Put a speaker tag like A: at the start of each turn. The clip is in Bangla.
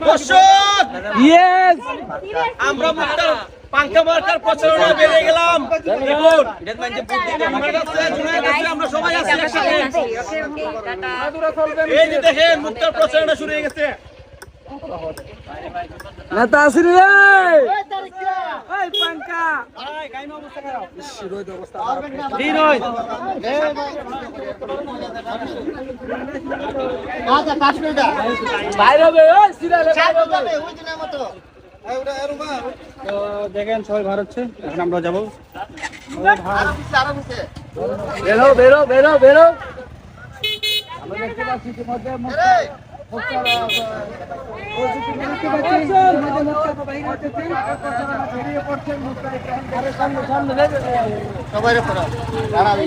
A: দর্শক
B: ইয়েস
A: আমরা মুক্তার পাঙ্কা মার্কার প্রচারণা বেড়ে গেলাম। দেখুন আমার কাছে জুনায়েদ আছে, আমরা সবাই আছি একসাথে। এই যে দেখেন মুক্তার প্রচারণা শুরু হয়ে গেছে।
B: না তাসির রে ওই পাঙ্কা দিন ওই
C: আচ্ছা কাশ্মীরটা
B: বাইরে হবে ওই সিরিয়ালে
C: চাপ যাবে ওই দিনের মতো
A: তো দেখেন সবাই ভার হচ্ছে, এখন আমরা যাবো।
C: আরামসে
B: বেরো বেরো বেরো বেরো আমরা দেখতে পাচ্ছি ইতিমধ্যে
C: সবাই রে পড়া দাঁড়াবে